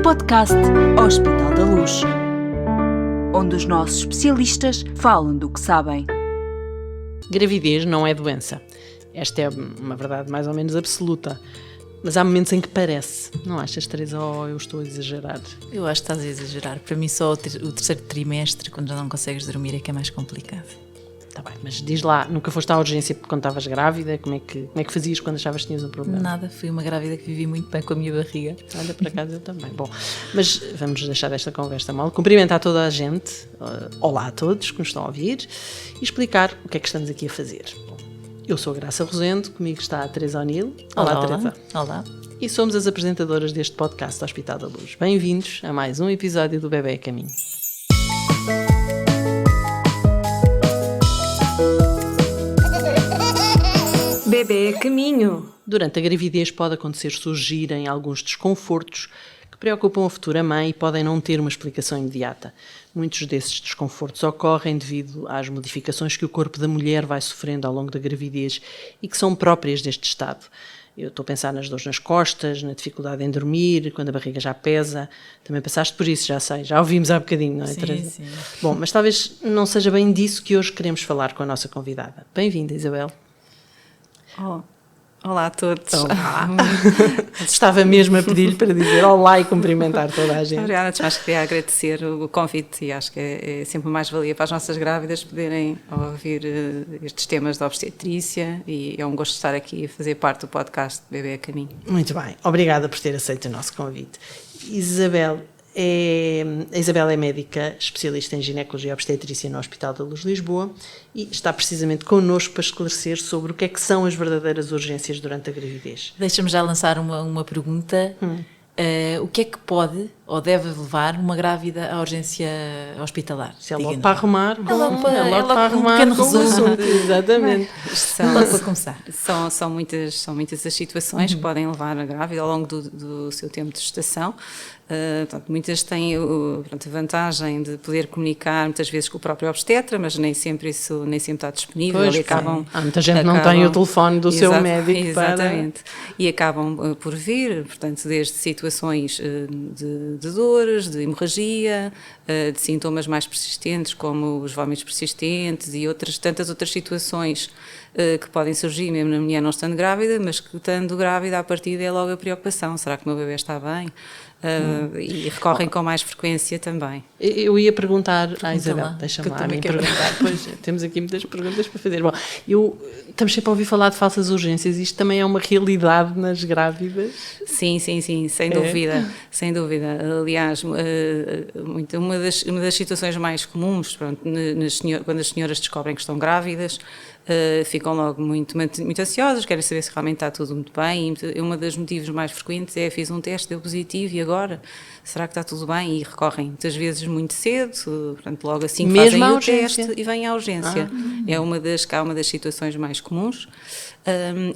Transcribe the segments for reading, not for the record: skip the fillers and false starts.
podcast Hospital da Luz, onde os nossos especialistas falam do que sabem. Gravidez não é doença. Esta é uma verdade mais ou menos absoluta. Mas há momentos em que parece. Não achas, Teresa? Ou eu estou a exagerar? Eu acho que estás a exagerar. Para mim só o terceiro trimestre, quando já não consegues dormir, é que é mais complicado. Está bem, mas diz lá, nunca foste à urgência quando estavas grávida? Como é que fazias quando achavas que tinhas um problema? Nada, fui uma grávida que vivi muito bem com a minha barriga. Olha, por acaso eu também. Bom, mas vamos deixar esta conversa mal. Cumprimentar toda a gente, olá a todos que nos estão a ouvir, e explicar o que é que estamos aqui a fazer. Bom, eu sou a Graça Rosendo, comigo está a Teresa O'Neill. Olá, Teresa. Olá. E somos as apresentadoras deste podcast Hospital da Luz. Bem-vindos a mais um episódio do Bebé a Caminho. Bebé a caminho. Durante a gravidez pode surgirem alguns desconfortos que preocupam a futura mãe e podem não ter uma explicação imediata. Muitos desses desconfortos ocorrem devido às modificações que o corpo da mulher vai sofrendo ao longo da gravidez e que são próprias deste estado. Eu estou a pensar nas dores nas costas, na dificuldade em dormir, quando a barriga já pesa. Também passaste por isso, já sei, já ouvimos há bocadinho, não é, Teresa? Sim. Bom, mas talvez não seja bem disso que hoje queremos falar com a nossa convidada. Bem-vinda, Isabel. Olá a todos. Olá. Estava mesmo a pedir-lhe para dizer olá e cumprimentar toda a gente. Obrigada, mas queria agradecer o convite e acho que é sempre mais valia para as nossas grávidas poderem ouvir estes temas da obstetrícia e é um gosto estar aqui a fazer parte do podcast Bebé a Caminho. Muito bem, obrigada por ter aceito o nosso convite. A Isabel é médica especialista em ginecologia e obstetrícia no Hospital da Luz de Lisboa e está precisamente connosco para esclarecer sobre o que é que são as verdadeiras urgências durante a gravidez. Deixa-me já lançar uma pergunta. O que é que pode ou deve levar uma grávida à urgência hospitalar? Se é logo para arrumar, logo para arrumar um pequeno resumo. Exatamente. Logo para começar. São muitas as situações que podem levar a grávida ao longo do seu tempo de gestação. Portanto, muitas têm a vantagem de poder comunicar muitas vezes com o próprio obstetra, mas nem sempre está disponível. Pois, e acabam, há muita gente que não tem o telefone do seu médico exatamente, e acabam por vir, portanto, desde situações de dores, de hemorragia, de sintomas mais persistentes como os vômitos persistentes e tantas outras situações que podem surgir mesmo na mulher não estando grávida, mas que estando grávida, à partida é logo a preocupação, será que o meu bebê está bem? E recorrem com mais frequência também. Eu ia perguntar à Isabel, lá, deixa-me lá a mim perguntar, pois temos aqui muitas perguntas para fazer. Bom, estamos sempre a ouvir falar de falsas urgências, isto também é uma realidade nas grávidas? Sim, sem dúvida. Aliás, uma das situações mais comuns, quando as senhoras descobrem que estão grávidas, ficam logo muito ansiosas, querem saber se realmente está tudo muito bem, e um dos motivos mais frequentes é: fiz um teste, deu positivo e agora? Será que está tudo bem? E recorrem muitas vezes muito cedo, portanto logo assim que mesmo fazem o urgência? teste e vêm à urgência. É uma das situações mais comuns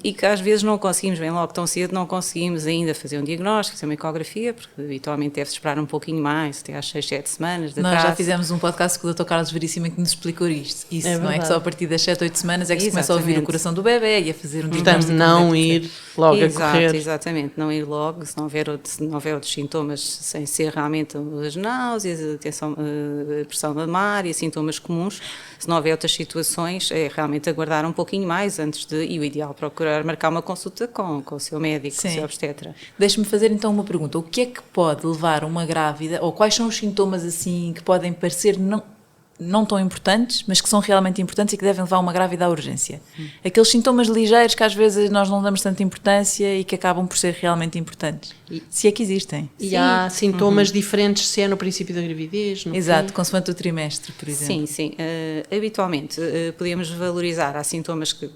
e que às vezes não conseguimos, bem logo tão cedo, não conseguimos ainda fazer um diagnóstico, fazer uma ecografia, porque habitualmente deve-se esperar um pouquinho mais, até às 6, 7 semanas de atraso. Nós já fizemos um podcast com o Dr. Carlos Veríssimo em que nos explicou isso, não é que só a partir das 7, 8 semanas é que se começa a ouvir o coração do bebê e a fazer um Portanto, não ir logo a correr. Exatamente, não ir logo, se não houver outros sintomas, sem ser realmente as náuseas, a pressão mamária, sintomas comuns, se não houver outras situações, é realmente aguardar um pouquinho mais e o ideal procurar marcar uma consulta com o seu médico, com o seu obstetra. Deixe-me fazer então uma pergunta: o que é que pode levar uma grávida, ou quais são os sintomas assim que podem parecer não tão importantes, mas que são realmente importantes e que devem levar uma grávida à urgência? Aqueles sintomas ligeiros que às vezes nós não damos tanta importância e que acabam por ser realmente importantes, se é que existem. E há sintomas diferentes se é no princípio da gravidez? Exato, consoante o trimestre, por exemplo. Sim. Habitualmente podemos valorizar. Há sintomas que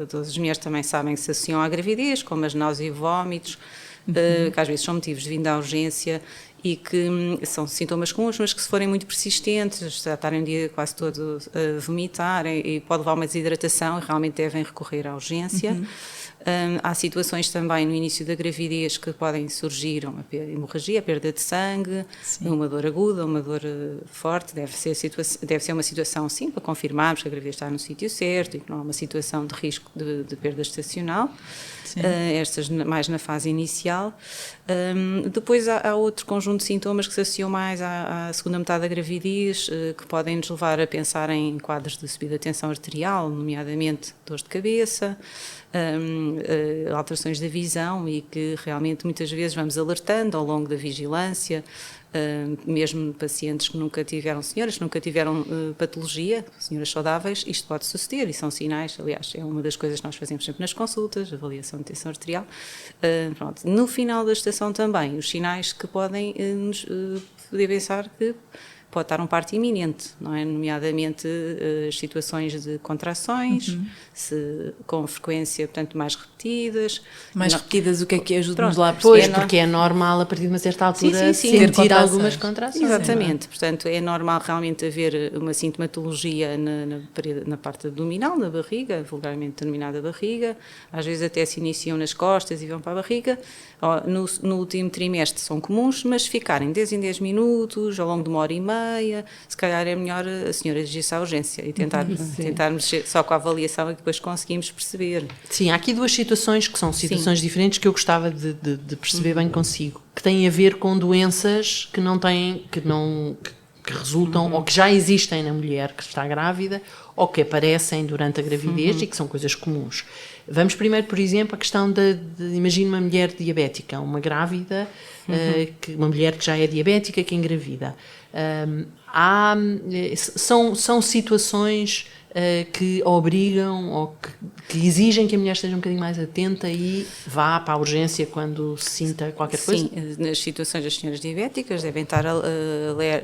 todas as mulheres também sabem que se associam à gravidez, como as náuseas e vómitos, que às vezes são motivos de vinda à urgência e que são sintomas comuns, mas que se forem muito persistentes, já estarem um dia quase todo a vomitar e pode levar a uma desidratação e realmente devem recorrer à urgência. Há situações também no início da gravidez que podem surgir uma hemorragia, perda de sangue, uma dor aguda, uma dor forte, deve ser uma situação sim para confirmarmos que a gravidez está no sítio certo e que não há uma situação de risco de perda estacional. Estas mais na fase inicial. Depois há outro conjunto de sintomas que se associam mais à segunda metade da gravidez, que podem nos levar a pensar em quadros de subida da tensão arterial, nomeadamente dores de cabeça, alterações da visão, e que realmente muitas vezes vamos alertando ao longo da vigilância, mesmo pacientes que nunca tiveram, senhoras que nunca tiveram patologia, senhoras saudáveis, isto pode suceder e são sinais. Aliás, é uma das coisas que nós fazemos sempre nas consultas, avaliação de tensão arterial. Pronto. No final da estação também, os sinais que podem nos poder pensar que pode estar um parto iminente, não é? Nomeadamente as situações de contrações, com frequência, portanto, mais repetidas. Repetidas, o que é? Ajuda-nos lá a Pois, perceber. porque é normal a partir de uma certa altura sim, sentir ter algumas contrações. Exatamente, portanto é normal realmente haver uma sintomatologia na parte abdominal, na barriga, vulgarmente denominada barriga, às vezes até se iniciam nas costas e vão para a barriga. No último trimestre são comuns, mas ficarem 10 em 10 minutos, ao longo de 1h30, se calhar é melhor a senhora dirigir-se à urgência e tentarmos só com a avaliação e depois conseguimos perceber. Sim, há aqui duas situações que são situações diferentes que eu gostava de perceber bem consigo, que têm a ver com doenças que não têm, que resultam ou que já existem na mulher que está grávida ou que aparecem durante a gravidez e que são coisas comuns. Vamos primeiro, por exemplo, a questão imagine uma mulher diabética, uma grávida, uma mulher que já é diabética que engravida. São situações que obrigam ou que exigem que a mulher esteja um bocadinho mais atenta e vá para a urgência quando sinta qualquer coisa? Sim, nas situações das senhoras diabéticas devem estar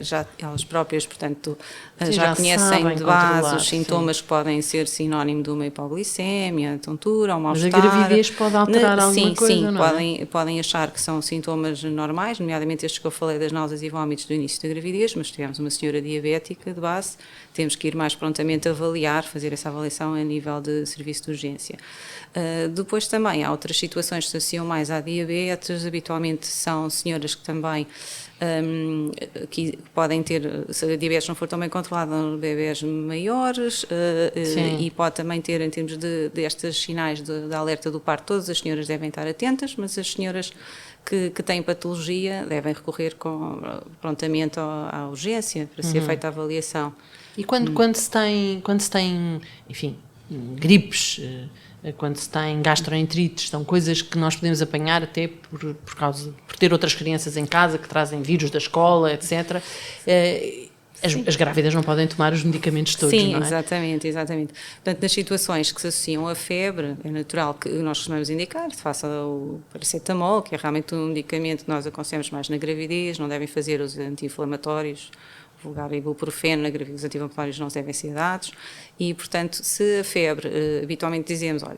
já elas próprias, portanto, já conhecem de base os sintomas que podem ser sinónimo de uma hipoglicemia, tontura, um mal-estar. Mas a gravidez pode alterar alguma coisa, sim, não é? podem achar que são sintomas normais, nomeadamente estes que eu falei das náuseas e vômitos do início da gravidez, mas se tivermos uma senhora diabética de base, temos que ir mais prontamente avaliar, fazer essa avaliação a nível de serviço de urgência. Depois também há outras situações que se associam mais à diabetes, habitualmente são senhoras que também que podem ter, se a diabetes não for tão bem controlada, bebés maiores, e pode também ter, em termos destes sinais de alerta do parto, todas as senhoras devem estar atentas, mas as senhoras que têm patologia devem recorrer prontamente à urgência para ser feita a avaliação. E quando se tem, enfim, gripes, quando se tem gastroenterites, são coisas que nós podemos apanhar até por ter outras crianças em casa que trazem vírus da escola, etc. As grávidas não podem tomar os medicamentos todos, sim, não é? Exatamente. Portanto, nas situações que se associam à febre, é natural que nós costumamos indicar, se faça o paracetamol, que é realmente um medicamento que nós aconselhamos mais na gravidez, não devem fazer os anti-inflamatórios, vulgar ibuprofeno, na gravidez, os anti-inflamatórios não devem ser dados, e, portanto, se a febre, habitualmente dizemos, olha,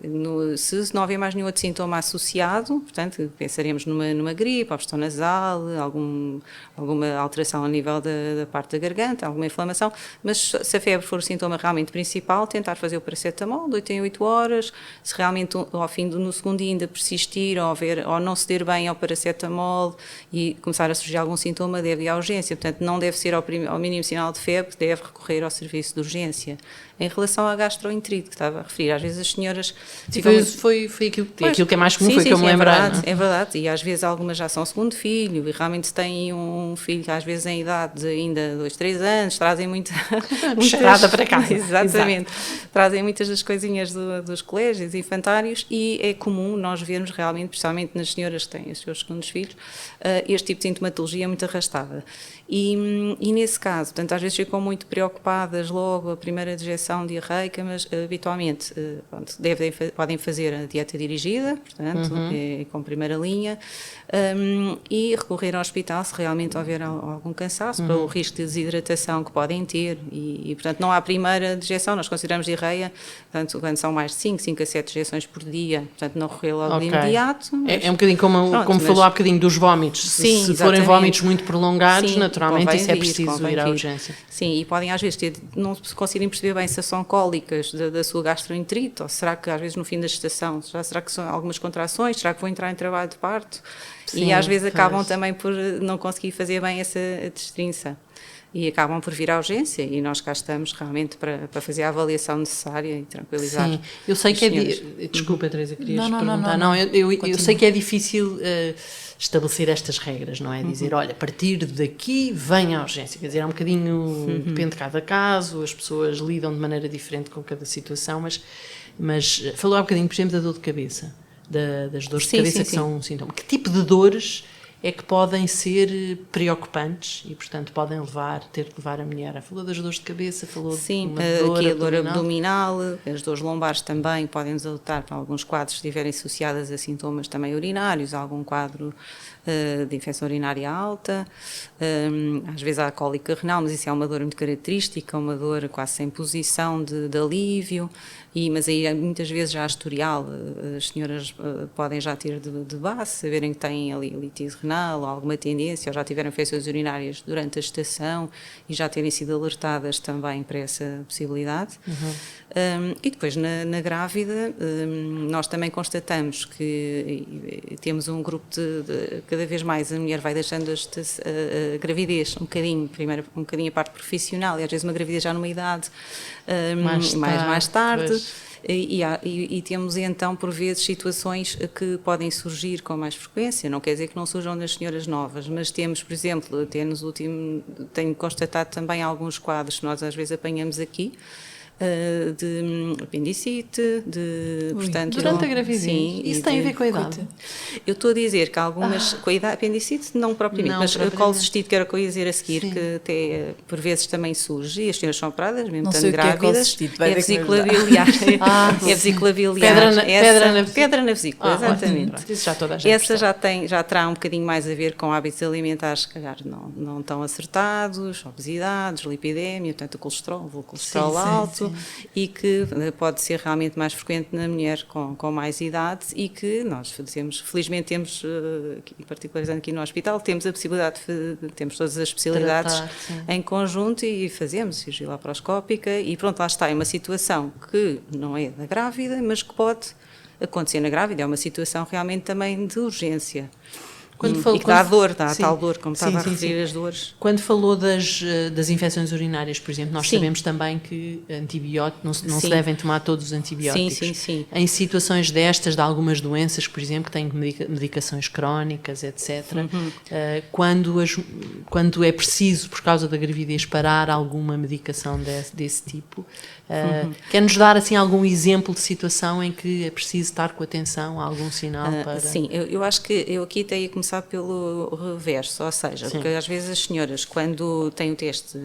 se não houver mais nenhum outro sintoma associado, portanto, pensaremos numa gripe, obstrução nasal, alguma alteração a nível da parte da garganta, alguma inflamação, mas se a febre for o sintoma realmente principal, tentar fazer o paracetamol de 8 em 8 horas, se realmente ao fim no segundo dia ainda persistir ou não ceder bem ao paracetamol e começar a surgir algum sintoma, deve ir à urgência, portanto, não deve ser ao mínimo sinal de febre, deve recorrer ao serviço de urgência. Em relação à gastroenterite, que estava a referir, às vezes as senhoras... Foi aquilo que é mais comum, foi que eu me lembrei. É verdade, e às vezes algumas já são segundo filho, e realmente têm um filho que às vezes em idade de ainda 2, 3 anos, trazem muita cheirada para casa. Exatamente. Trazem muitas das coisinhas dos colégios infantários, e é comum nós vermos realmente, principalmente nas senhoras que têm os seus segundos filhos, este tipo de sintomatologia muito arrastada. E nesse caso, portanto, às vezes ficam muito preocupadas logo, a primeira dejeção infecção diarreica, mas habitualmente pronto, podem fazer a dieta dirigida, portanto, com primeira linha, e recorrer ao hospital se realmente houver algum cansaço, para o risco de desidratação que podem ter, e portanto não há primeira dejeção, nós consideramos diarreia, portanto, quando são mais de 5 a 7 dejeções por dia, portanto não recorrer logo de imediato. Mas, é um bocadinho como falou há bocadinho dos vómitos, sim, se forem vómitos muito prolongados, naturalmente isso é preciso ir à vir. urgência. Sim, e podem às vezes não conseguirem perceber bem se são cólicas da sua gastroenterite, ou será que às vezes no fim da gestação, será que são algumas contrações, será que vão entrar em trabalho de parto? Sim, e às vezes acabam também por não conseguir fazer bem essa distinção. E acabam por vir à urgência, e nós cá estamos realmente para fazer a avaliação necessária e tranquilizar. Sim, eu sei que desculpa, Teresa, querias perguntar. Não, eu sei que é difícil estabelecer estas regras, não é? Dizer, olha, a partir daqui vem à urgência. Quer dizer, é um bocadinho, depende de cada caso, as pessoas lidam de maneira diferente com cada situação, mas falou há bocadinho, por exemplo, da dor de cabeça, das dores de cabeça que são um sintoma. Que tipo de dores é que podem ser preocupantes e, portanto, podem ter que levar a mulher? Falou das dores de cabeça, falou de uma dor aqui a dor abdominal, as dores lombares também podem nos alertar para alguns quadros que estiverem associados a sintomas também urinários, algum quadro de infecção urinária alta, às vezes há a cólica renal, mas isso é uma dor muito característica, uma dor quase sem posição de alívio, mas aí muitas vezes já há historial, as senhoras podem já ter de base, saberem que têm ali litise renal ou alguma tendência, ou já tiveram infecções urinárias durante a gestação e já terem sido alertadas também para essa possibilidade. E depois na grávida nós também constatamos que temos um grupo de cada vez mais a mulher vai deixando a gravidez um bocadinho a parte profissional, e às vezes uma gravidez já numa idade mais tarde. E temos então por vezes situações que podem surgir com mais frequência, não quer dizer que não surjam nas senhoras novas, mas temos, por exemplo, tenho constatado também alguns quadros que nós às vezes apanhamos aqui, de apendicite, portanto, durante a gravidez. Sim, isso tem a ver com a idade? Eu estou a dizer que algumas, com a idade, apendicite não propriamente, mas a colecistite, que era o que eu ia dizer a seguir, que até por vezes também surge, e as senhoras são operadas, mesmo estando grávidas, é a vesícula biliar. É a vesícula biliar. Pedra na vesícula, exatamente. Isso já toda a gente essa já terá um bocadinho mais a ver com hábitos alimentares, se calhar não tão acertados, obesidades, lipidemia, portanto o colesterol alto. E que pode ser realmente mais frequente na mulher com mais idade, e que nós felizmente temos, particularizando aqui no hospital, temos a possibilidade temos todas as especialidades em conjunto e fazemos cirurgia laparoscópica, e pronto, lá está, é uma situação que não é da grávida, mas que pode acontecer na grávida, é uma situação realmente também de urgência. E que dá dor, dá a tal dor, como estava a referir as dores. Quando falou das infecções urinárias, por exemplo, nós sabemos também que antibióticos, não se devem tomar todos os antibióticos. Sim. Em situações destas, de algumas doenças, por exemplo, que têm medicações crónicas, etc., quando é preciso, por causa da gravidez, parar alguma medicação desse tipo, quer-nos dar assim algum exemplo de situação em que é preciso estar com atenção a algum sinal para... Sim, eu acho que eu aqui tenho que começar pelo reverso, ou seja, porque às vezes as senhoras, quando têm o teste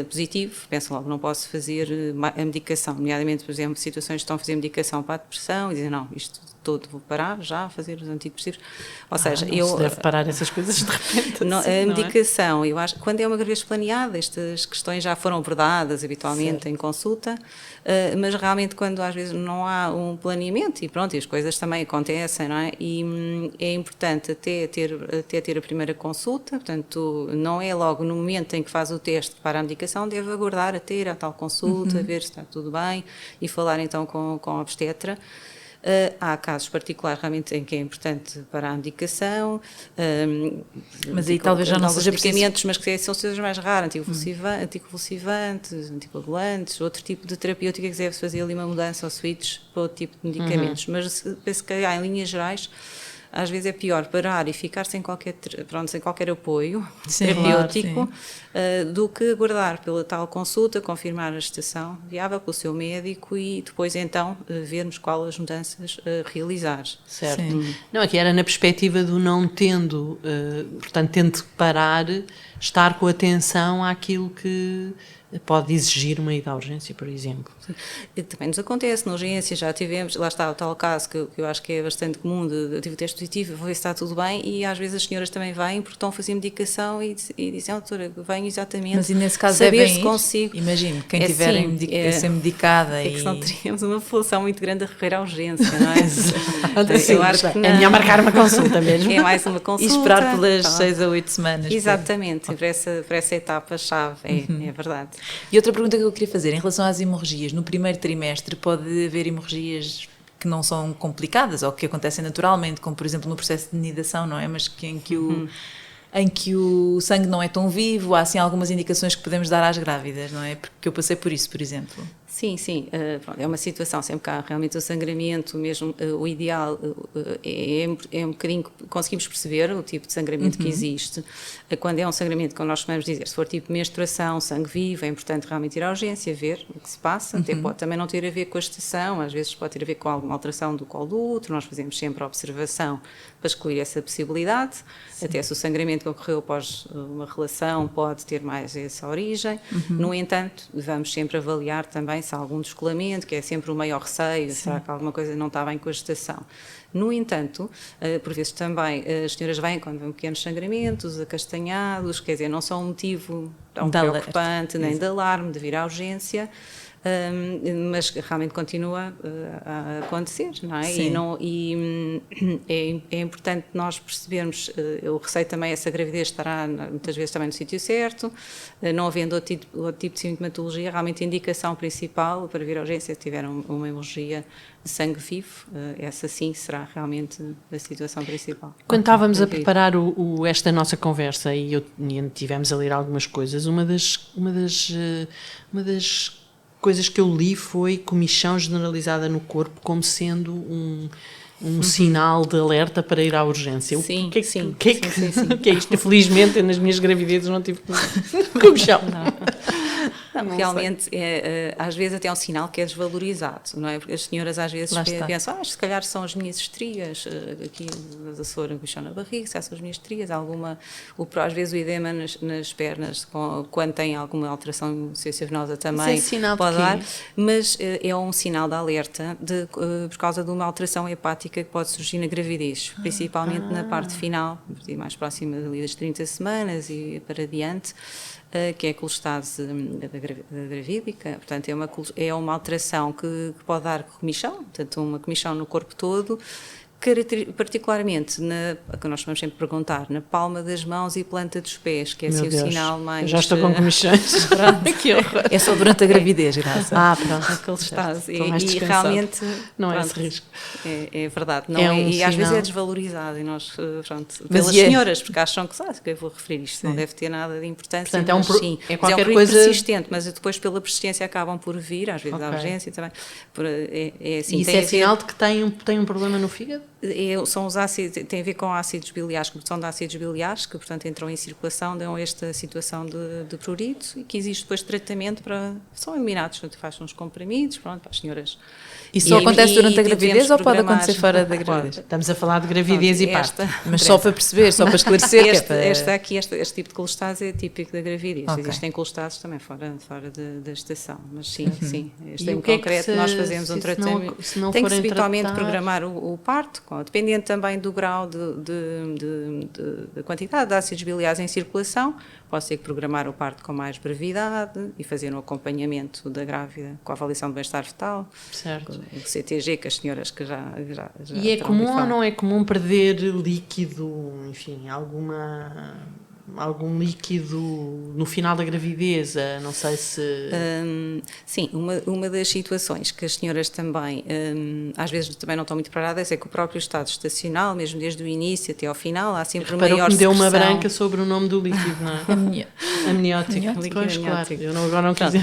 positivo, pensam logo, não posso fazer a medicação, nomeadamente, por exemplo, situações que estão a fazer medicação para a depressão, e dizem, não, isto todo vou parar já a fazer os antidepressivos. Ou seja, se deve parar essas coisas de repente. A medicação, eu acho que quando é uma gravidez planeada, estas questões já foram abordadas habitualmente em consulta, mas realmente quando às vezes não há um planeamento, e pronto, e as coisas também acontecem, não é? E é importante até ter a primeira consulta, portanto, não é logo no momento em que faz o teste para a medicação, deve aguardar a ter a tal consulta, ver se está tudo bem, e falar então com a obstetra. Há casos particulares realmente em que é importante para a medicação, mas aí talvez já não seja medicamentos, mas que são coisas mais raras, anticonvulsivantes, anticoagulantes, outro tipo de terapêutica que deve fazer ali uma mudança ou switch para outro tipo de medicamentos, mas penso que em linhas gerais às vezes é pior parar e ficar sem qualquer apoio terapêutico, do que aguardar pela tal consulta, confirmar a gestação viável pelo seu médico e depois então vermos quais as mudanças a realizar. Certo. Não, aqui era na perspectiva do não portanto, tendo que parar, estar com atenção àquilo que pode exigir uma ida à urgência, por exemplo. E também nos acontece, na urgência já tivemos, lá está o tal caso que eu acho que é bastante comum, de tive o teste positivo, vou ver se está tudo bem, e às vezes as senhoras também vêm porque estão a fazer medicação e dizem, doutora, venho exatamente Mas e nesse caso saber devem se ir? consigo. Imagino, quem É tiver sim, a ser medicada é e... que senão teríamos uma população muito grande a recorrer à urgência, não é? Sim, Eu acho que é melhor marcar uma consulta mesmo. é mais uma E consulta. esperar pelas Tá. 6 a 8 semanas. Exatamente, para essa etapa-chave, é verdade. E outra pergunta que eu queria fazer, em relação às hemorragias, no primeiro trimestre pode haver hemorragias que não são complicadas ou que acontecem naturalmente, como por exemplo no processo de nidação, não é? Mas que em que o sangue não é tão vivo, há assim algumas indicações que podemos dar às grávidas, não é? Porque eu passei por isso, por exemplo. Sim, sim, pronto, é uma situação, sempre que há realmente o sangramento, mesmo o ideal é um bocadinho, conseguimos perceber o tipo de sangramento que existe. Quando é um sangramento, como nós costumamos dizer, se for tipo menstruação, sangue vivo, é importante realmente ir à urgência, ver o que se passa, até pode também não ter a ver com a gestação, às vezes pode ter a ver com alguma alteração do colo do útero, nós fazemos sempre a observação para excluir essa possibilidade, até se o sangramento que ocorreu após uma relação pode ter mais essa origem. No entanto, vamos sempre avaliar também se há algum descolamento, que é sempre o maior receio, será que alguma coisa não está bem com a gestação. No entanto, por vezes também as senhoras vêm quando vêm pequenos sangramentos, acastanhados, quer dizer, não são um motivo tão preocupante, nem de alarme, de vir à urgência, mas realmente continua a acontecer, não é? Sim. É importante nós percebermos, o receio também, essa gravidez estará muitas vezes também no sítio certo, não havendo outro tipo de sintomatologia, realmente a indicação principal para vir à urgência se tiver uma hemorragia de sangue vivo, essa sim será realmente a situação principal. Quando estávamos a preparar esta nossa conversa e tivemos a ler algumas coisas, uma das coisas que eu li foi comichão generalizada no corpo como sendo um sinal de alerta para ir à urgência. Sim, o que é, sim, que, sim. que é isto? Felizmente, nas minhas gravidezes não tive comichão. Não, realmente, às vezes até é um sinal que é desvalorizado, não é? Porque as senhoras às vezes pensam, se calhar são as minhas estrias, aqui da Açores, um bichão na barriga, se são as minhas estrias, às vezes o edema nas pernas, quando tem alguma alteração em ciência venosa também pode dar, mas é um sinal de alerta por causa de uma alteração hepática que pode surgir na gravidez, principalmente na parte final, mais próxima das 30 semanas e para diante, que é a colestase gravídica, portanto é uma alteração que pode dar comichão, portanto uma comichão no corpo todo, particularmente que nós vamos sempre perguntar, na palma das mãos e planta dos pés, que é assim o sinal mais... Eu já estou com comichões. Que horror. É só durante a gravidez, graças. Pronto. Aquele estado. E realmente... Não é esse risco. É verdade. Não um e sinal. às vezes é desvalorizado e nós, pelas senhoras, porque acham que eu vou referir isto, não deve ter nada de importância. Portanto, sim, é qualquer coisa persistente, mas depois pela persistência acabam por vir, às vezes à urgência também. Assim, e isso é sinal de que tem um problema no fígado? São os ácidos, tem a ver com ácidos biliares, que são de ácidos biliares, que portanto entram em circulação, dão esta situação de prurito e que existe depois tratamento são eliminados, portanto faz uns comprimidos, pronto, para as senhoras. E só acontece durante a gravidez ou pode acontecer fora da gravidez? Estamos a falar de gravidez e parto. Mas só para perceber, só para esclarecer. Este tipo de colestase é típico da gravidez. Okay. Existem colestases também fora da gestação, mas sim. Este em concreto nós fazemos um tratamento. Tem que se habitualmente programar o parto, dependendo também do grau de quantidade de ácidos biliares em circulação, pode ter que programar o parto com mais brevidade e fazer um acompanhamento da grávida com a avaliação do bem-estar fetal. Certo. O CTG, que as senhoras que já e é comum ou não é comum perder líquido, enfim, algum líquido no final da gravidez, não sei se... Sim, uma das situações que as senhoras também, às vezes também não estão muito preparadas, é que o próprio estado gestacional, mesmo desde o início até ao final, há sempre maior secreção. Me deu uma branca sobre o nome do líquido, não é? Amniótico. Pois, claro. Eu agora não quis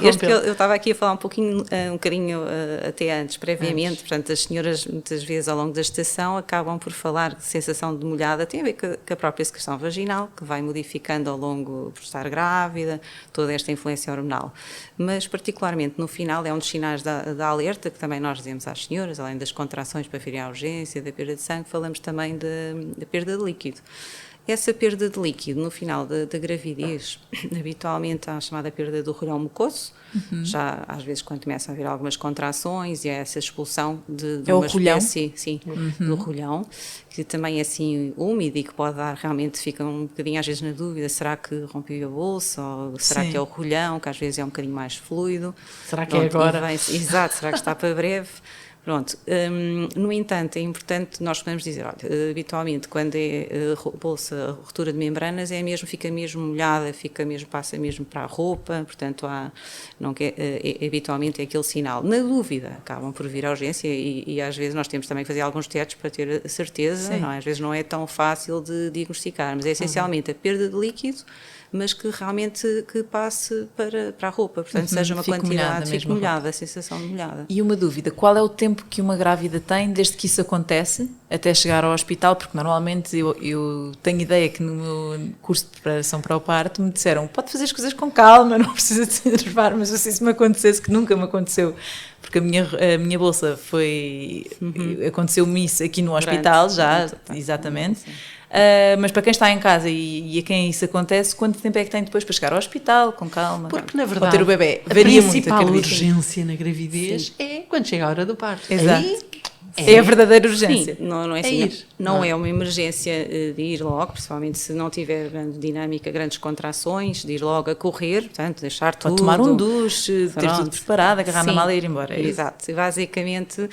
este que eu estava aqui a falar um bocadinho até antes, previamente, portanto, as senhoras muitas vezes ao longo da gestação acabam por falar de sensação de molhada, tem a ver com a própria secreção vaginal, que vai modificando ao longo por estar grávida, toda esta influência hormonal. Mas, particularmente no final, é um dos sinais da alerta, que também nós dizemos às senhoras, além das contrações para virem à urgência, da perda de sangue, falamos também da perda de líquido. Essa perda de líquido no final da gravidez, habitualmente há a chamada perda do rolhão mucoso, já às vezes quando começa a haver algumas contrações e é essa expulsão de o uma rolhão? espécie, sim, do rolhão, que também é assim úmido e que pode dar, realmente fica um bocadinho às vezes na dúvida, será que rompeu a bolsa ou será Sim. que é o rolhão, que às vezes é um bocadinho mais fluido. Será que é Pronto, agora? Exato, será que está para breve? Pronto, no entanto, é importante nós podemos dizer, olha, habitualmente quando é bolsa, a ruptura de membranas fica mesmo molhada, passa mesmo para a roupa, portanto habitualmente é aquele sinal. Na dúvida, acabam por vir à urgência e às vezes nós temos também que fazer alguns testes para ter a certeza, não é? Às vezes não é tão fácil de diagnosticar, mas é essencialmente a perda de líquido, mas que realmente que passe para a roupa, portanto seja uma Fique molhada quantidade, fique mesmo a molhada, a sensação de molhada. E uma dúvida, qual é o tempo que uma grávida tem desde que isso acontece até chegar ao hospital? Porque normalmente eu tenho ideia que no meu curso de preparação para o parto me disseram, pode fazer as coisas com calma, não precisa de se enervar, mas se isso me acontecesse, que nunca me aconteceu, porque a minha bolsa aconteceu-me isso aqui no hospital já, exatamente. Mas para quem está em casa e a quem isso acontece, quanto tempo é que tem depois para chegar ao hospital, com calma? Porque, na verdade, ou ter o bebê? a Varia muito, principal acredito. urgência na gravidez é quando chega a hora do parto. Exato. Aí É a verdadeira urgência. Sim, não é É assim, ir. não é uma emergência de ir logo, principalmente se não tiver grande dinâmica, grandes contrações, de ir logo a correr, portanto, deixar tudo. Pode tomar um duche, ter Pronto. tudo preparado, agarrar na Sim, mala e ir embora. É isso? Exato, e basicamente,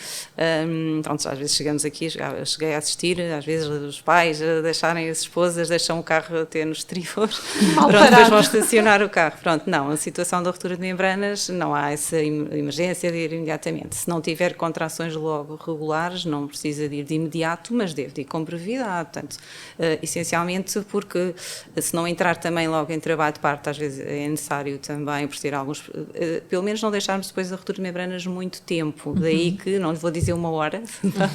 pronto, às vezes chegamos aqui, cheguei a assistir, às vezes os pais a deixarem as esposas, deixam o carro até no exterior, pronto, depois vão estacionar o carro. Pronto, não, a situação da ruptura de membranas, não há essa emergência de ir imediatamente. Se não tiver contrações logo regulares, não precisa de ir de imediato, mas deve de ir com brevidade, portanto, essencialmente porque se não entrar também logo em trabalho de parto, às vezes é necessário também por ter alguns, pelo menos não deixarmos depois a ruptura de membranas muito tempo, daí que, não lhe vou dizer 1 hora,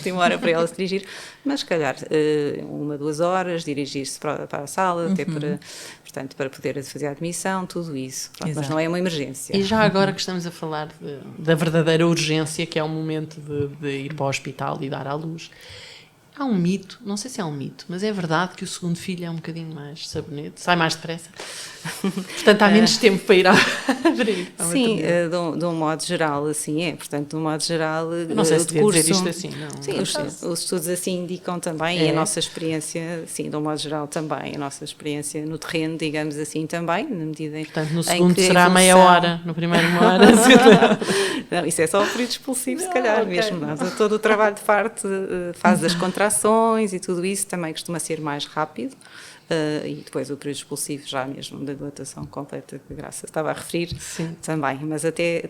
tem 1 hora para ela se dirigir, mas se calhar 1, 2 horas, dirigir-se para a sala, até portanto, para poder fazer a admissão, tudo isso, pronto, mas não é uma emergência. E já agora que estamos a falar da verdadeira urgência, que é o momento de ir para o hospital e dar à luz, há um mito, não sei se é um mito, mas é verdade que o segundo filho é um bocadinho mais sabonete, sai mais depressa. Portanto, há menos tempo para ir Sim, de um modo geral, assim é. Portanto, de um modo geral, não sei se curso, dizer isto assim, não. Sim, os estudos assim indicam também, e a nossa experiência, sim, de um modo geral também, a nossa experiência no terreno, digamos assim, também, na medida Portanto, no em segundo que a será meia evolução- hora, no primeiro 1 hora. Não, isso é só o período expulsivo, se calhar, mesmo. Não. Todo o trabalho de parto, fase das contrações e tudo isso também costuma ser mais rápido. E depois o período expulsivo já mesmo da dilatação completa que a Graça estava a referir também, mas até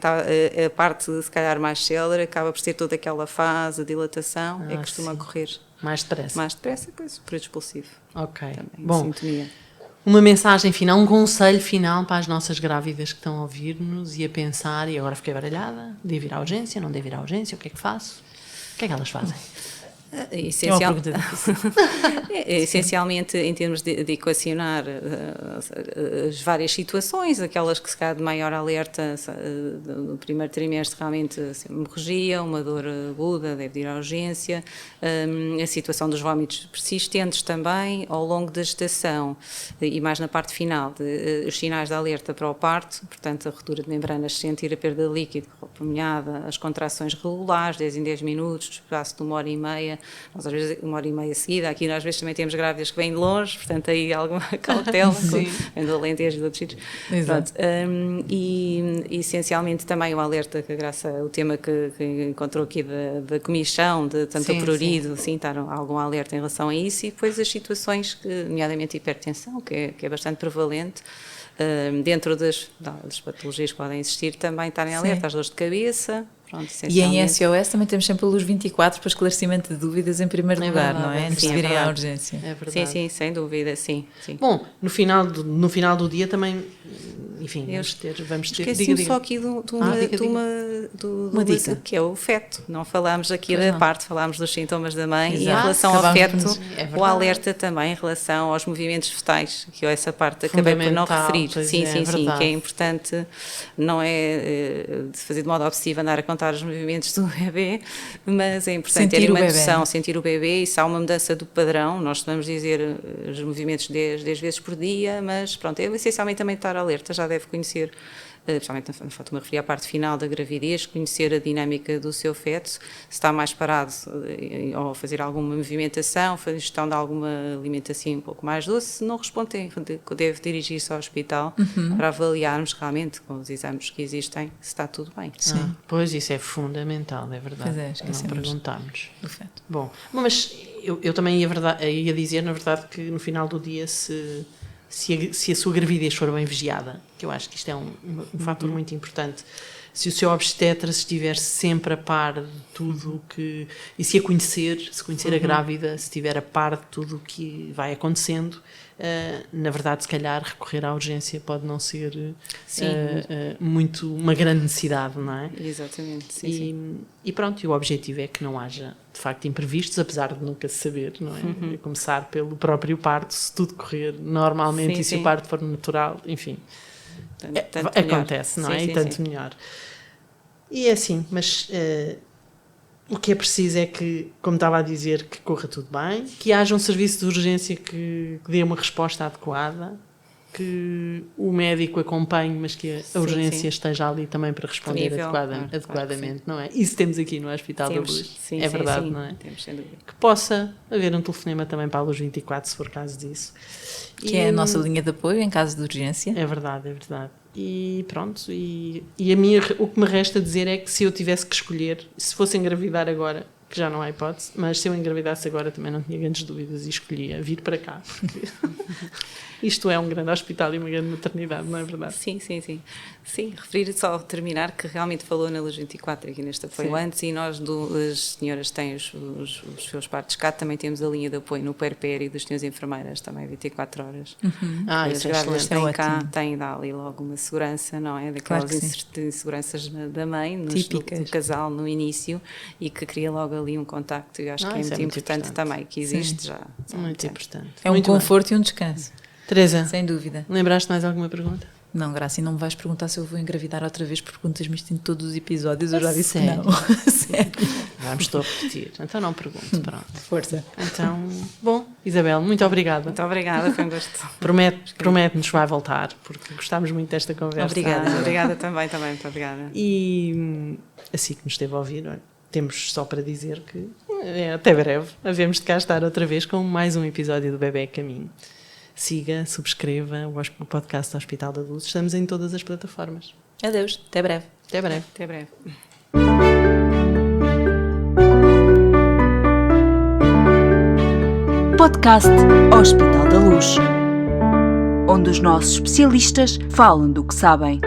a parte se calhar mais célere acaba por ser toda aquela fase de dilatação que costuma correr Mais depressa. mais depressa, depois o período expulsivo Ok. também, Bom, sintonia. uma mensagem final, um conselho final para as nossas grávidas que estão a ouvir-nos e a pensar, e agora fiquei baralhada, devo ir à urgência, não devo ir à urgência, o que é que faço? O que é que elas fazem? pergunta difícil. Essencialmente em termos de equacionar as várias situações, aquelas que se calhar de maior alerta no primeiro trimestre, realmente assim, hemorragia, uma dor aguda, deve ir à urgência, a situação dos vómitos persistentes também ao longo da gestação e mais na parte final, os sinais de alerta para o parto, portanto a ruptura de membranas, sentir a perda de líquido, roupa molhada, as contrações regulares, 10 em 10 minutos, espaço de 1h30, nós às vezes 1h30 seguida, aqui às vezes também temos grávidas que vêm de longe, portanto aí alguma cautela, vem do Alentejo e de outros sítios. Pronto, e essencialmente também o alerta que a Graça, o tema que encontrou aqui da comichão, de tanto o prurido, assim, estar algum alerta em relação a isso, e depois as situações, nomeadamente hipertensão, que é bastante prevalente, dentro das patologias que podem existir, também estarem alerta às dores de cabeça. Pronto, E em SOS também temos sempre a luz 24 para esclarecimento de dúvidas em primeiro lugar, verdade, não é? Antes de virem à urgência. É verdade. Sim, sem dúvida, sim. Bom, no final do dia também enfim, vamos ter. Esqueci-me só aqui de uma dica, que é o feto. Não falámos aqui da parte, falámos dos sintomas da mãe. Exato. E em relação ao feto, É o alerta também em relação aos movimentos fetais, que eu essa parte acabei por não referir. Sim, que é importante, não é de fazer de modo obsessivo andar a contar os movimentos do bebê, mas é importante ter uma noção, sentir o bebê, e se há uma mudança do padrão, nós vamos dizer os movimentos 10 vezes por dia, mas pronto, é essencialmente também estar alerta, já deve conhecer, especialmente estou-me a referir à parte final da gravidez, conhecer a dinâmica do seu feto, se está mais parado ou fazer alguma movimentação, fazer gestão de alguma alimentação um pouco mais doce, se não responde, deve dirigir-se ao hospital para avaliarmos realmente com os exames que existem se está tudo bem. Sim. Pois isso é fundamental, é verdade. Pois não perguntarmos. Do feto. Bom, mas eu também ia dizer, na verdade, que no final do dia se a sua gravidez for bem vigiada, que eu acho que isto é um fator muito importante, se o seu obstetra estiver sempre a par de tudo o que... E se conhecer a grávida, se estiver a par de tudo o que vai acontecendo, na verdade, se calhar, recorrer à urgência pode não ser muito uma grande necessidade, não é? Exatamente, E pronto, e o objetivo é que não haja, de facto, imprevistos, apesar de nunca se saber, não é? Começar pelo próprio parto, se tudo correr normalmente se o parto for natural, enfim, tanto acontece, não é? E tanto melhor. E é assim, mas o que é preciso é que, como estava a dizer, que corra tudo bem, que haja um serviço de urgência que dê uma resposta adequada, que o médico acompanhe, mas que a urgência esteja ali também para responder adequadamente, não é? Isso temos aqui no Hospital da Luz, é verdade, não é? Temos, sem dúvida. Que possa haver um telefonema também para a Luz 24, se for caso disso. Que é a nossa linha de apoio em caso de urgência. É verdade, é verdade. E pronto, e o que me resta dizer é que se eu tivesse que escolher, se fosse engravidar agora, que já não há hipótese, mas se eu engravidasse agora também não tinha grandes dúvidas e escolhia vir para cá, porque isto é um grande hospital e uma grande maternidade, não é verdade? Sim, referir só, terminar, que realmente falou na Luz 24 aqui neste apoio antes, e nós, as senhoras têm os seus partos cá, também temos a linha de apoio no puerpério das senhoras enfermeiras, também 24 horas. As isso é grávidas excelente. têm cá, têm ali logo uma segurança, não é? Daquelas inseguranças da mãe, do casal no início, e que cria logo ali um contacto, e acho que é muito importante também, que existe já. Muito importante. É um conforto e um descanso. Teresa, sem dúvida. Lembraste mais alguma pergunta? Não, Graça, e não me vais perguntar se eu vou engravidar outra vez, porque perguntas-me isto em todos os episódios, eu já disse que não. Sério. Vamos estou a repetir, então não pergunto, pronto. Força. Então, bom, Isabel, muito obrigada. Muito obrigada, foi um gosto. Promete-nos vai voltar, porque gostámos muito desta conversa. Obrigada também, muito obrigada. E assim que nos esteve a ouvir, olha, temos só para dizer que até breve, havemos de cá estar outra vez com mais um episódio do Bebé a Caminho. Siga, subscreva o podcast do Hospital da Luz. Estamos em todas as plataformas. Adeus, até breve. Até breve. Até breve. Podcast Hospital da Luz, onde os nossos especialistas falam do que sabem.